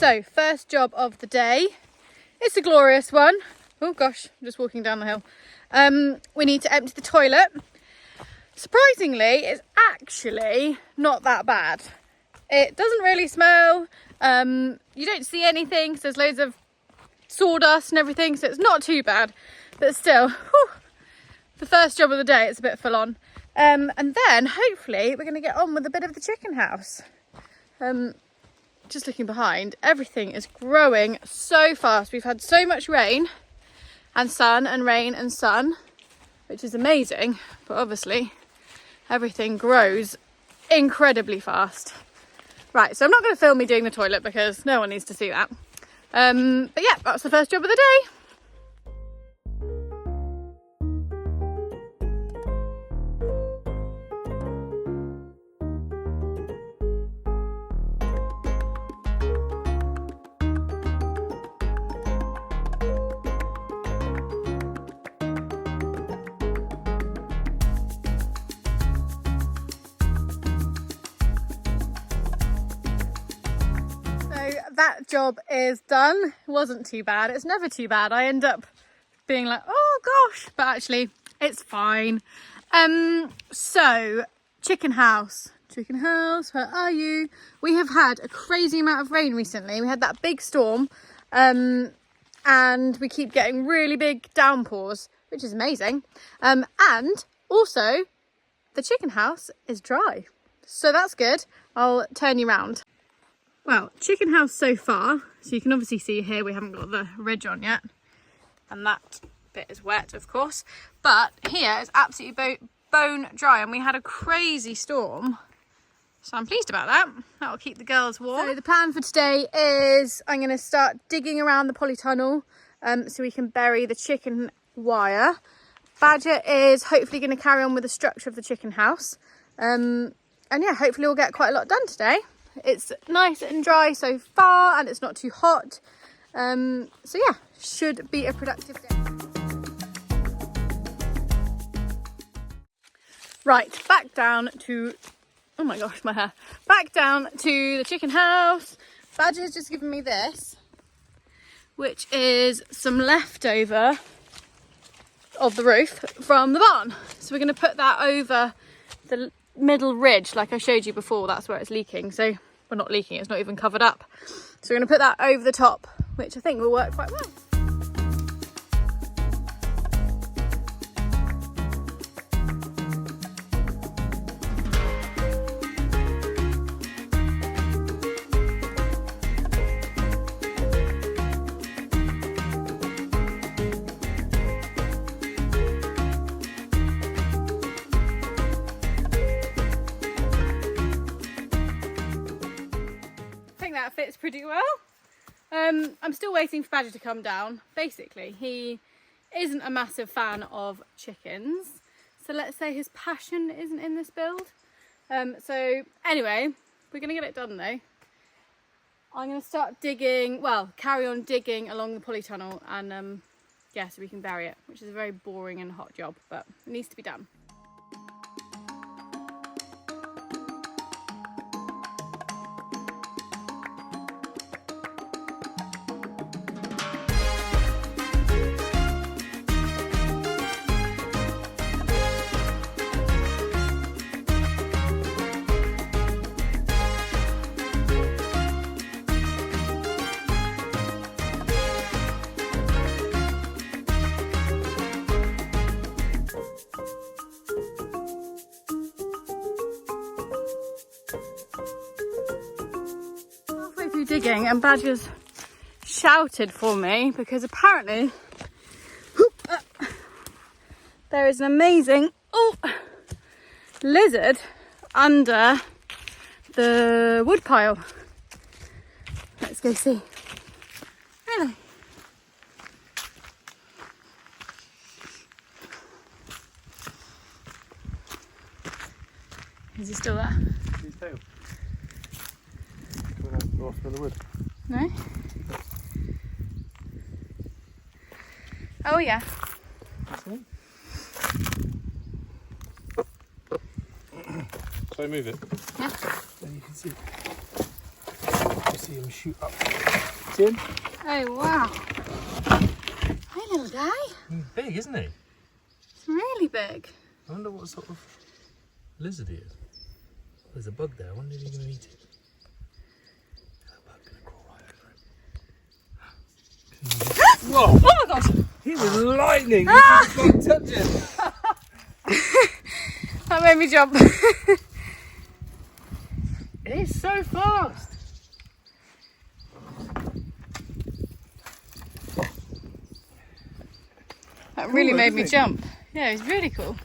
So first job of the day. It's a glorious one. Oh gosh, I'm just walking down the hill. We need to empty the toilet. Surprisingly, it's actually not that bad. It doesn't really smell. You don't see anything, so there's loads of sawdust and everything, so it's not too bad. But still, whew, the first job of the day, it's a bit full on. And then hopefully we're going to get on with a bit of the chicken house. Just looking behind, everything is growing so fast. We've had so much rain and sun and rain and sun, which is amazing, but obviously everything grows incredibly fast. Right, so I'm not going to film me doing the toilet because no one needs to see that. But yeah, that's the first job of the day. That job is done. It wasn't too bad. It's never too bad. I end up being like, oh gosh, but actually it's fine. So chicken house, where are you? We have had a crazy amount of rain recently. We had that big storm, and we keep getting really big downpours, which is amazing. And also the chicken house is dry, so that's good. I'll turn you round. Well, chicken house so far, so you can obviously see here we haven't got the ridge on yet, and that bit is wet of course, but here it's absolutely bone dry, and we had a crazy storm, so I'm pleased about that. That will keep the girls warm. So the plan for today is I'm going to start digging around the polytunnel so we can bury the chicken wire. Badger is hopefully going to carry on with the structure of the chicken house, and yeah, hopefully we'll get quite a lot done today. It's nice and dry so far, and it's not too hot, so yeah, should be a productive day. Right, back down to, oh my gosh, my hair. Back down to the chicken house. Badger has just given me this, which is some leftover of the roof from the barn. So we're going to put that over the middle ridge like I showed you before. That's where it's leaking, so we're not leaking, it's not even covered up, so we're going to put that over the top, which I think will work quite well. That fits pretty well. I'm still waiting for Badger to come down. Basically, he isn't a massive fan of chickens, so let's say his passion isn't in this build. So anyway, we're gonna get it done though. I'm gonna start digging, well, carry on digging along the polytunnel, and yeah, so we can bury it, which is a very boring and hot job, but it needs to be done. Digging, and Badger's shouted for me because apparently there is an amazing lizard under the wood pile. Let's go see. Really? Is he still there? His tail. Off in the wood. No? Oh yeah. So move it. Yeah. Then you can see. see him shoot up. Jim? Oh, wow. Hey, little guy. He's big, isn't he? It's really big. I wonder what sort of lizard he is. There's a bug there. I wonder if he's going to eat it. That bug's going to crawl right over him. Whoa! Oh my god! He was lightning! You can't touch him! That made me jump. It's so fast! That really Cool, made me isn't it? jump. Yeah, it was really cool.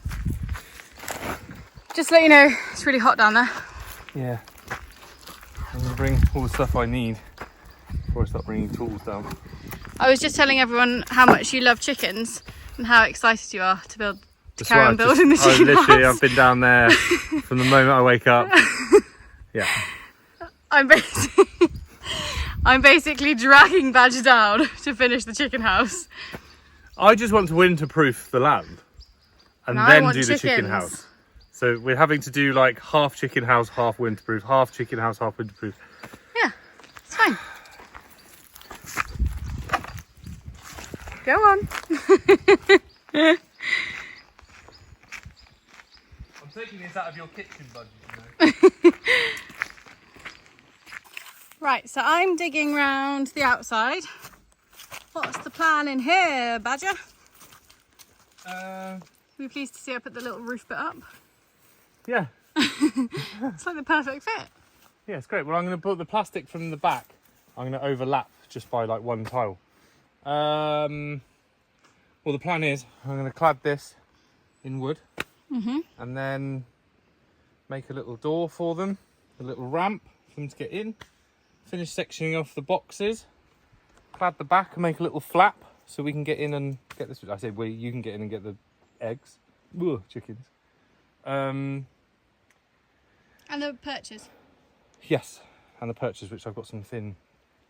Just to let you know, it's really hot down there. Yeah. I'm going to bring all the stuff I need before I start bringing tools down. I was just telling everyone how much you love chickens and how excited you are to That's carry why on building the chicken literally, house. I've been down there from the moment I wake up. Yeah. I'm basically dragging Badger down to finish the chicken house. I just want to winter-proof the land and I then want do the chicken chickens. house. So we're having to do like half chicken house, half winterproof, half chicken house, half winterproof. Yeah, it's fine. Go on. I'm taking this out of your kitchen budget, you know. Right, so I'm digging round the outside. What's the plan in here, Badger? Are you pleased to see I put the little roof bit up? Yeah. It's like the perfect fit. Yeah, it's great. Well, I'm going to put the plastic from the back. I'm going to overlap just by like one tile. Well, the plan is I'm going to clad this in wood and then make a little door for them, a little ramp for them to get in, finish sectioning off the boxes, clad the back and make a little flap so we can get in and get this. I said, well, you can get in and get the eggs. Ugh, chickens. And the perches. Yes, and the perches, which I've got some thin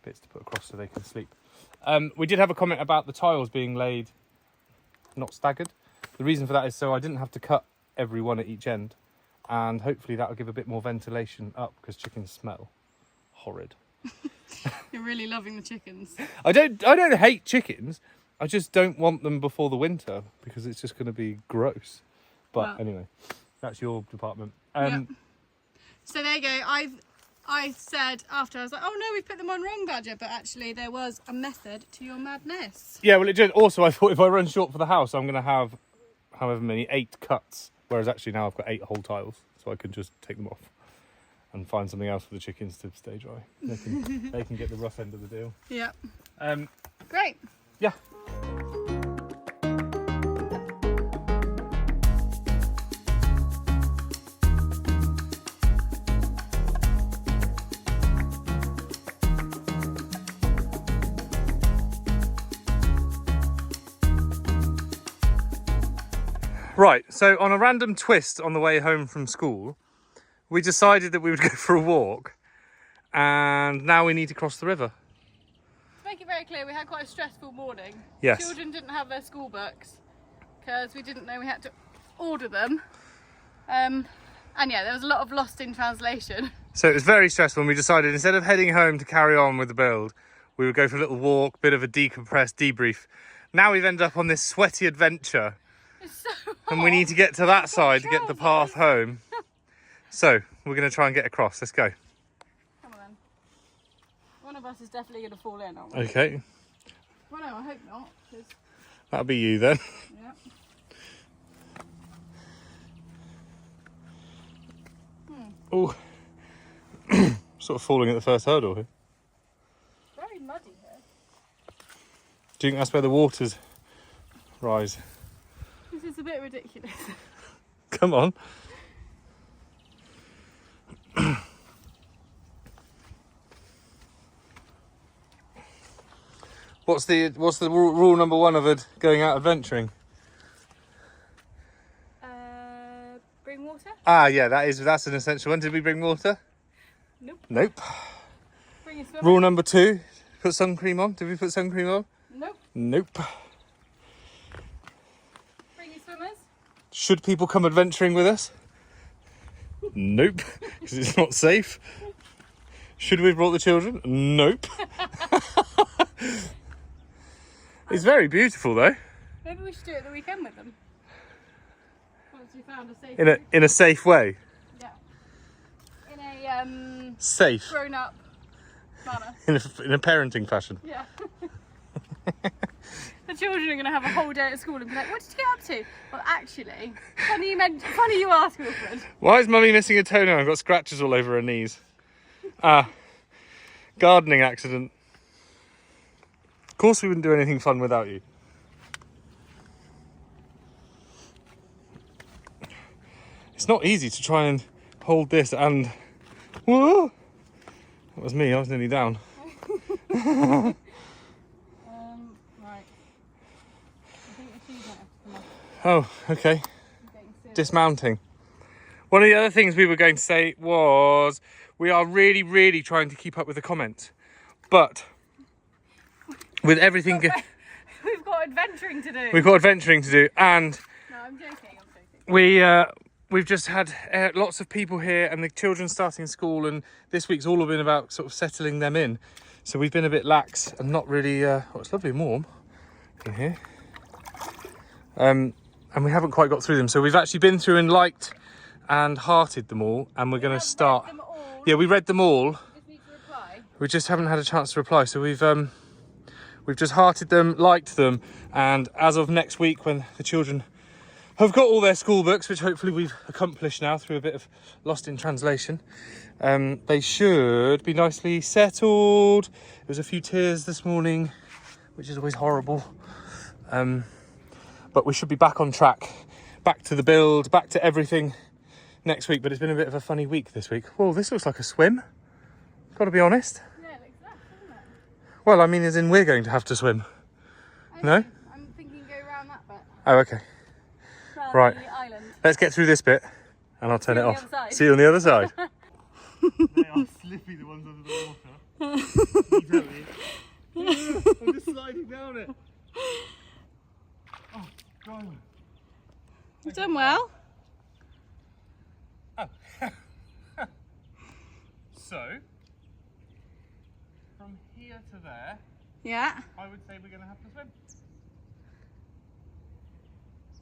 bits to put across so they can sleep. We did have a comment about the tiles being laid not staggered. The reason for that is so I didn't have to cut every one at each end, and hopefully that will give a bit more ventilation up because chickens smell horrid. You're really loving the chickens. I don't hate chickens. I just don't want them before the winter because it's just going to be gross. But Well, anyway, that's your department. yeah. So there you go. I said after, I was like, oh no, we've put them on wrong, Badger, but actually there was a method to your madness. Yeah, well, it did. Also, I thought if I run short for the house, I'm going to have however many 8 cuts, whereas actually now I've got 8 whole tiles, so I can just take them off and find something else for the chickens to stay dry. They can get the rough end of the deal. Yeah. Yeah. Great. Right, so on a random twist on the way home from school, we decided that we would go for a walk, and now we need to cross the river. To make it very clear, we had quite a stressful morning. Yes. Children didn't have their school books because we didn't know we had to order them. And yeah, there was a lot of lost in translation. So it was very stressful, and we decided instead of heading home to carry on with the build, we would go for a little walk, bit of a decompress, debrief. Now we've ended up on this sweaty adventure, It's so hot. and we need to get to that side to get the path home. So we're going to try and get across. Let's go. Come on then. One of us is definitely going to fall in, aren't we? Okay, Well, no, I hope not. 'Cause, that'll be you then. yeah. Oh, sort of falling at the first hurdle here. Very muddy here. Do you think that's where the waters rise? This is a bit ridiculous. Come on. What's the rule number 1 of going out adventuring? Bring water? Ah, yeah, that's an essential one. Did we bring water? Nope. Nope. Bring a swimmer? Rule number 2, put sun cream on. Did we put sun cream on? Nope. Nope. Bring your swimmers? Should people come adventuring with us? Nope, because it's not safe. Should we have brought the children? Nope. It's very beautiful though. Maybe we should do it the weekend with them. Once we found a safe In a safe way. Yeah. In a Safe. grown up manner. In a parenting fashion. Yeah. The children are going to have a whole day at school and be like, what did you get up to? Well, actually, funny you ask, Wilfred. Why is Mummy missing a toenail and got scratches all over her knees? Gardening accident. Of course we wouldn't do anything fun without you. It's not easy to try and hold this and... Whoa! That was me, I was nearly down. Right. I think the shoes might have to come off. Oh, okay. Dismounting. One of the other things we were going to say was we are really, really trying to keep up with the comments. But with everything... We've got adventuring to do. We've got adventuring to do, and... No, I'm joking. We've just had lots of people here and the children starting school, and this week's all been about sort of settling them in. So we've been a bit lax and not really... oh, it's lovely and warm in here. And we haven't quite got through them. So we've actually been through and liked and hearted them all, and we're going to start... Read them all. Yeah, we read them all. Just need to reply. We just haven't had a chance to reply. So we've just hearted them, liked them, and as of next week, when the children have got all their school books, which hopefully we've accomplished now through a bit of lost in translation, they should be nicely settled. There was a few tears this morning, which is always horrible. But we should be back on track, back to the build, back to everything next week. But it's been a bit of a funny week this week. Whoa, this looks like a swim. Got to be honest. Yeah, it looks nice, doesn't it? Well, I mean, as in we're going to have to swim. Okay. No? I'm thinking go around that bit. Oh, okay. Around Right. the island. Let's get through this bit and I'll turn it you on off. the other side. See you on the other side. They are slippy, the ones under the water. You tell me. I'm just sliding down it. Oh, God. You've done well. So, from here to there, Yeah. I would say we're going to have to swim.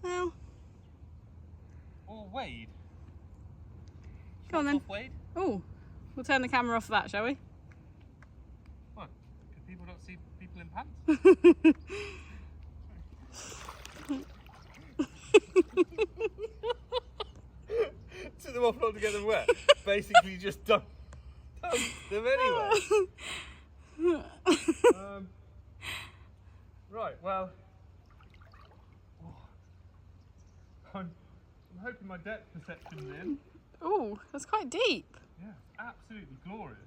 Well, Or wade. go on then. Wade? Oh, we'll turn the camera off for that, shall we? What? Because people don't see people in pants? Took them off not to get them wet. Basically, just dunk them anyway. Right, well, I'm hoping my depth perception's in. Oh, that's quite deep. Yeah, absolutely glorious.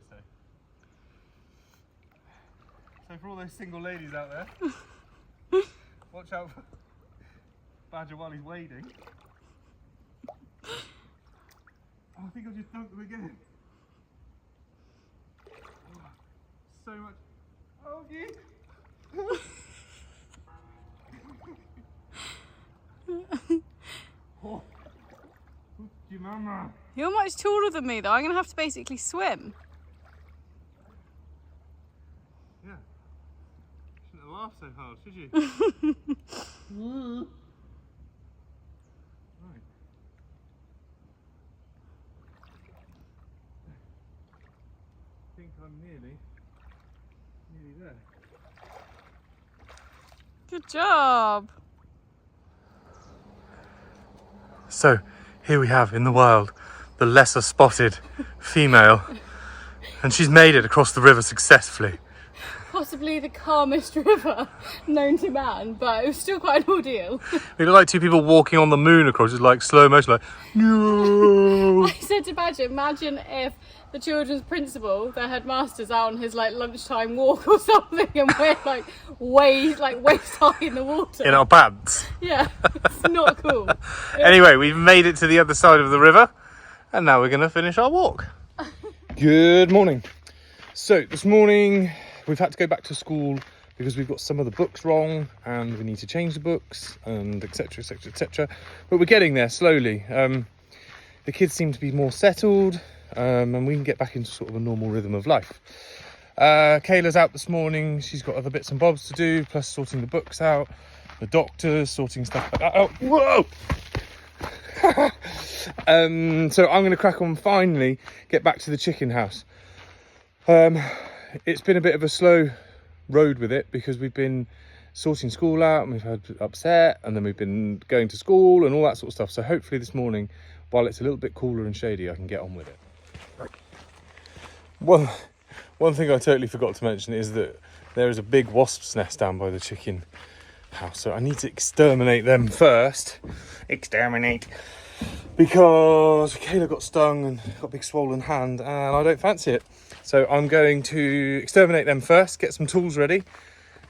So for all those single ladies out there, watch out for Badger while he's wading. Oh, I think I'll just dunk them again. Oh, so much. Oh, you. Oh, your mama. You're much taller than me, though. I'm going to have to basically swim. Yeah. Shouldn't have laughed so hard, should you? Right. I think I'm nearly there. Good job. So, here we have in the wild the lesser spotted female, and she's made it across the river successfully. Possibly the calmest river known to man, but it was still quite an ordeal. We look like two people walking on the moon across, just like slow motion, like, no. I said to Badger, imagine if the children's principal, their headmaster's out on his like lunchtime walk or something, and we're like waist high in the water. In our pants. Yeah, it's not cool. Anyway, we've made it to the other side of the river, and now we're going to finish our walk. Good morning. So this morning we've had to go back to school because we've got some of the books wrong and we need to change the books and etc, etc, etc. But we're getting there slowly. The kids seem to be more settled. and we can get back into sort of a normal rhythm of life. Kayla's out this morning. She's got other bits and bobs to do, plus sorting the books out, the doctors, sorting stuff like that out. Whoa! So I'm going to crack on, finally get back to the chicken house. It's been a bit of a slow road with it because we've been sorting school out and we've had upset, and then we've been going to school and all that sort of stuff. So hopefully this morning, while it's a little bit cooler and shady, I can get on with it. One thing I totally forgot to mention is that there is a big wasp's nest down by the chicken house, so I need to exterminate them first. Exterminate. Because Kayla got stung and got a big swollen hand and I don't fancy it. So I'm going to exterminate them first, get some tools ready,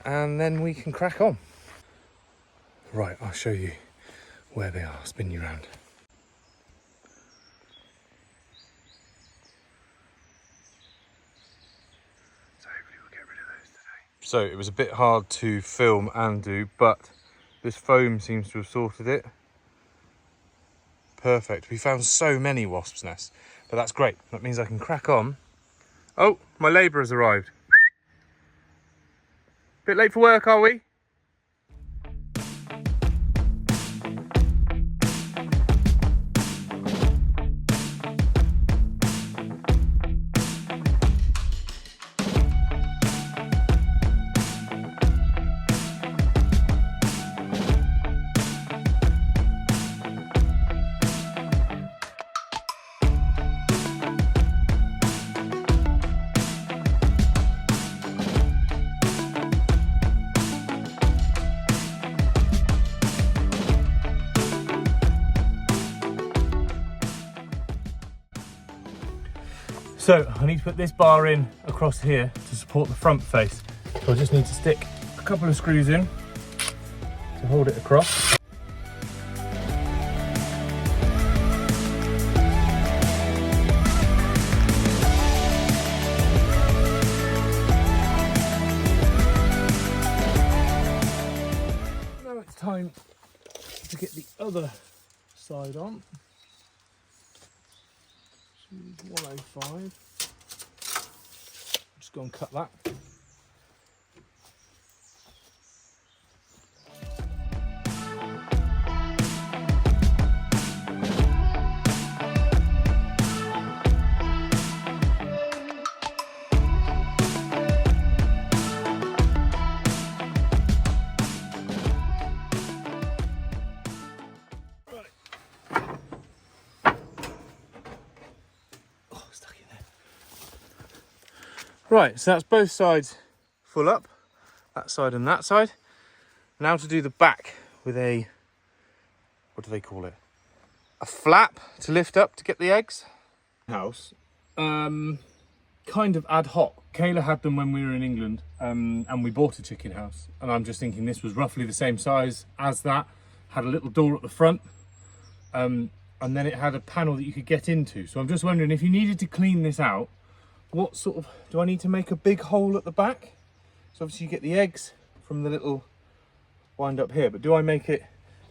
and then we can crack on. Right, I'll show you where they are. I'll spin you round. So hopefully we'll get rid of those today. So it was a bit hard to film and do, but this foam seems to have sorted it. Perfect. We found so many wasps' nests, but that's great. That means I can crack on. Oh, my labour has arrived. Bit late for work, are we? So I need to put this bar in across here to support the front face. So I just need to stick a couple of screws in to hold it across. Now it's time to get the other side on. 105. Just go and cut that. Right, so that's both sides full up, that side and that side. Now to do the back with a, what do they call it? A flap to lift up to get the eggs. House, kind of ad hoc. Kayla had them when we were in England, and we bought a chicken house. And I'm just thinking this was roughly the same size as that. Had a little door at the front, and then it had a panel that you could get into. So I'm just wondering if you needed to clean this out, what sort of, do I need to make a big hole at the back? So obviously you get the eggs from the little wind up here, but do I make it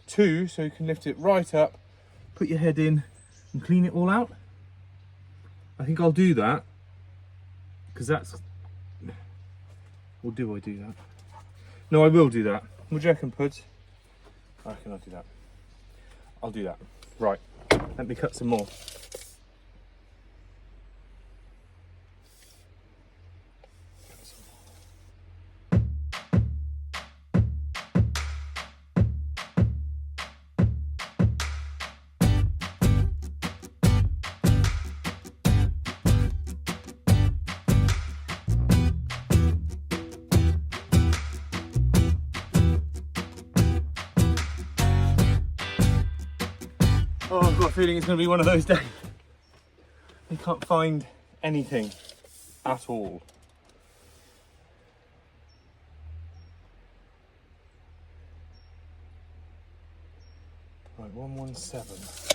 two so you can lift it right up, put your head in and clean it all out? I think I'll do that, because that's, or do I do that? No, I will do that. What do you reckon, Puds? I reckon I'll do that. I'll do that. Right, let me cut some more. Oh, I've got a feeling it's going to be one of those days. I can't find anything at all. Right, 117.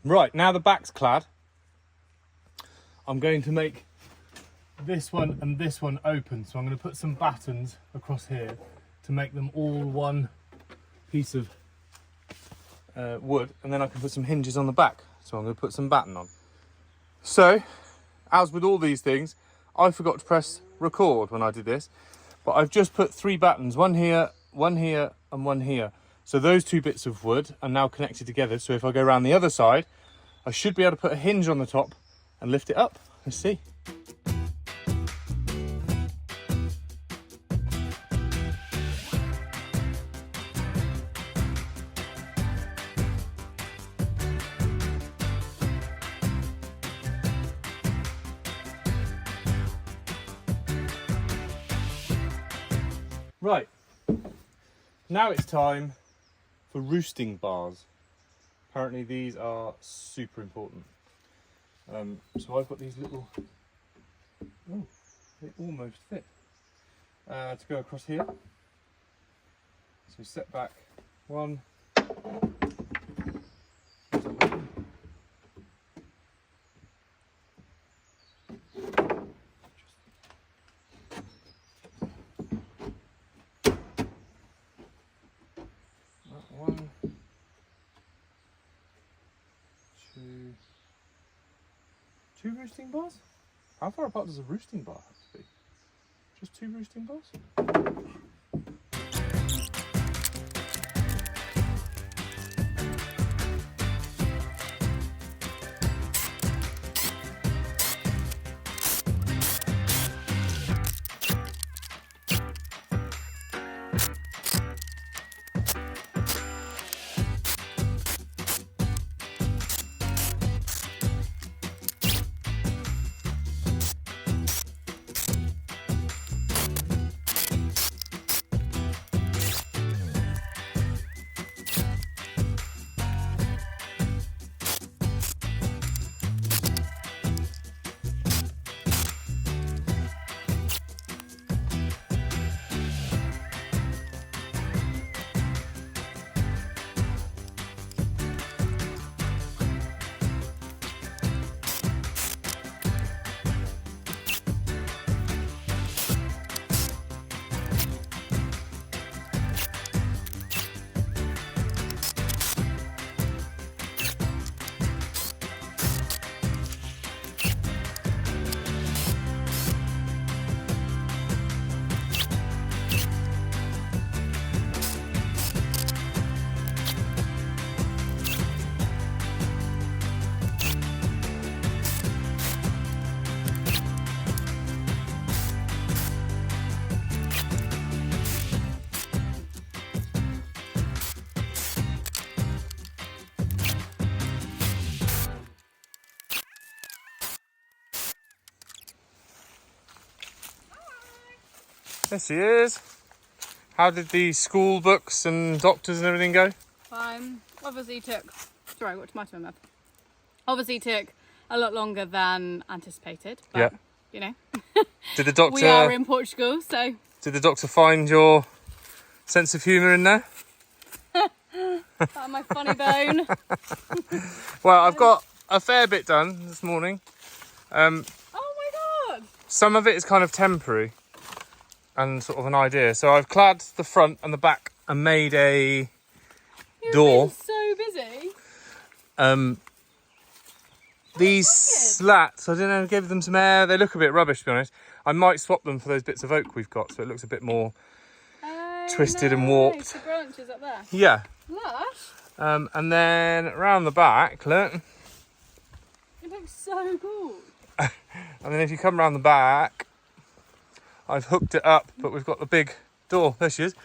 Right, now the back's clad, I'm going to make this one and this one open. So I'm going to put some battens across here to make them all one piece of wood, and then I can put some hinges on the back. So I'm going to put some batten on. So, as with all these things, I forgot to press record when I did this, but I've just put 3 battens, one here, and one here. So those 2 bits of wood are now connected together. So if I go around the other side, I should be able to put a hinge on the top and lift it up. Let's see. Right, now it's time for roosting bars. Apparently these are super important. So I've got these little, oh, they almost fit, to go across here. So set back 1. One, 2 roosting bars? How far apart does a roosting bar have to be? Just 2 roosting bars? There she is. How did the school books and doctors and everything go? Obviously took, sorry, I got tomato in my mouth. Obviously took a lot longer than anticipated, but Yeah. you know. Did the doctor? We are in Portugal, so. Did the doctor find your sense of humour in there? My funny bone. Well, I've got a fair bit done this morning. Oh my god! Some of it is kind of temporary and sort of an idea. So I've clad the front and the back and made a door. You've been so busy. These slats, I don't know, give them some air. They look a bit rubbish, to be honest. I might swap them for those bits of oak we've got, so it looks a bit more twisted and warped. The branches up there. Yeah. Lush. And then around the back, look. It looks so cool. And then if you come around the back, I've hooked it up, but we've got the big door. There she is.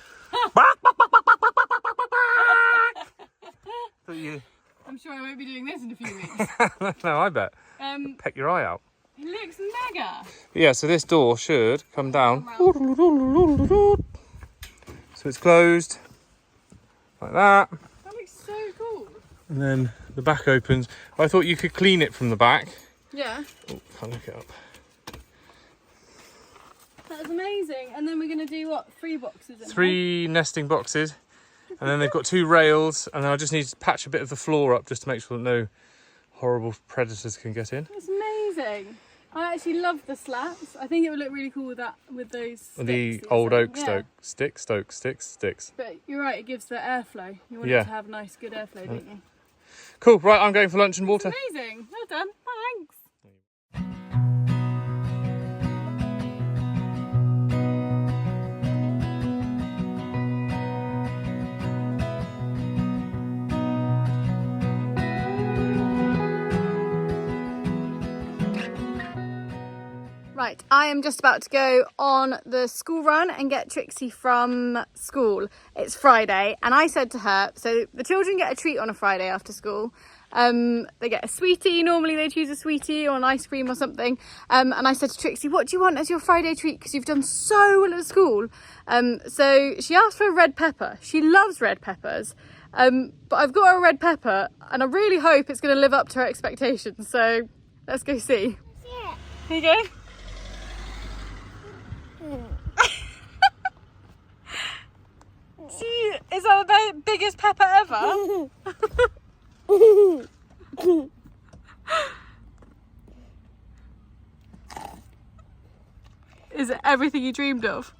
I'm sure I won't be doing this in a few weeks. No, I bet. Peck your eye out. It looks mega. But yeah, so this door should come down. So it's closed like that. That looks so cool. And then the back opens. I thought you could clean it from the back. Yeah. Oh, can't look it up. That's amazing. And then we're going to do what? 3 boxes in 3 nesting boxes. And then they've got 2 rails, and I just need to patch a bit of the floor up just to make sure that no horrible predators can get in. It's amazing. I actually love the slats. I think it would look really cool with that, with those sticks The that you're old saying. oak Yeah. sticks. But you're right, it gives the airflow. You want it Yeah. to have nice, good airflow, don't you? Cool, right, I'm going for lunch and water. Amazing. Well done. Thanks. Right, I am just about to go on the school run and get Trixie from school. It's Friday, and I said to her, so the children get a treat on a Friday after school. They get a sweetie, normally they choose a sweetie or an ice cream or something. And I said to Trixie, what do you want as your Friday treat? Because you've done so well at school. So she asked for a red pepper. She loves red peppers. But I've got her a red pepper, and I really hope it's going to live up to her expectations. So let's go see. Yeah. Here you go. See, is that the biggest pepper ever? Is it everything you dreamed of?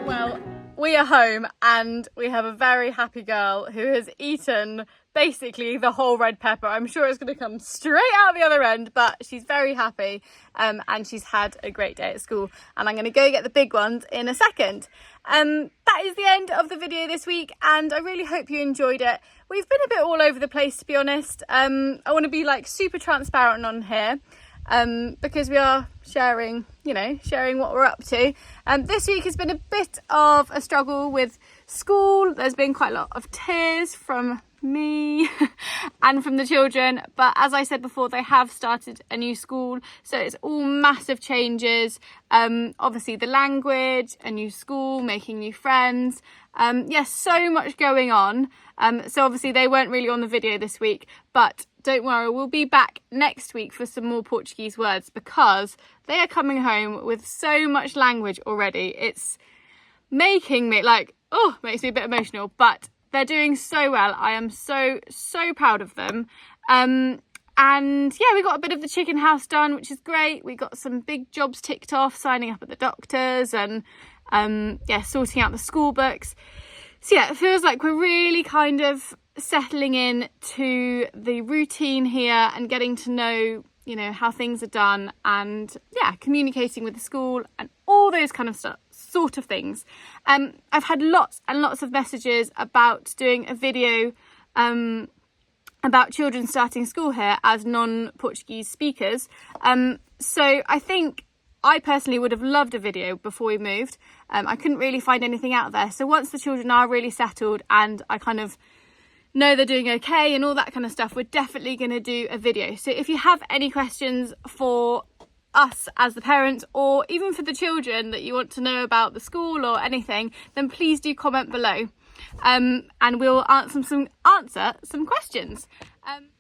Well, we are home and we have a very happy girl who has eaten basically the whole red pepper. I'm sure it's going to come straight out the other end, but she's very happy and she's had a great day at school, and I'm going to go get the big ones in a second. That is the end of the video this week, and I really hope you enjoyed it. We've been a bit all over the place, to be honest. I want to be like super transparent on here because we are sharing, you know, sharing what we're up to. This week has been a bit of a struggle with school. There's been quite a lot of tears from me and from the children, but as I said before, they have started a new school, so it's all massive changes. Obviously the language, a new school, making new friends, yes, so much going on. So obviously they weren't really on the video this week, but don't worry, we'll be back next week for some more Portuguese words, because they are coming home with so much language already. It's making me like, oh, makes me a bit emotional, but they're doing so well. I am so proud of them. And yeah, we got a bit of the chicken house done, which is great. We got some big jobs ticked off, signing up at the doctors and yeah, sorting out the school books. So yeah, it feels like we're really kind of settling in to the routine here and getting to know, you know, how things are done, and yeah, communicating with the school and all those kind of stuff, sort of things. I've had lots and lots of messages about doing a video about children starting school here as non-Portuguese speakers. So I think I personally would have loved a video before we moved. I couldn't really find anything out there. So once the children are really settled and I kind of know they're doing okay and all that kind of stuff, we're definitely going to do a video. So if you have any questions for us as the parents, or even for the children that you want to know about the school or anything, then please do comment below, and we'll answer some questions.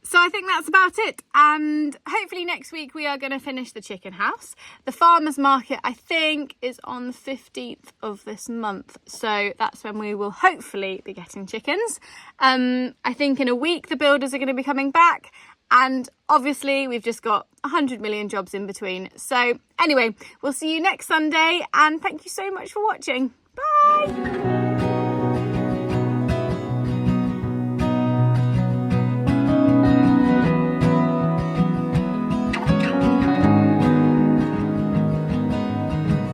So I think that's about it, and hopefully next week we are going to finish the chicken house. The farmers market, I think, is on the 15th of this month, so that's when we will hopefully be getting chickens. I think in a week the builders are going to be coming back, and obviously we've just got 100 million jobs in between. So anyway, we'll see you next Sunday, and thank you so much for watching. Bye!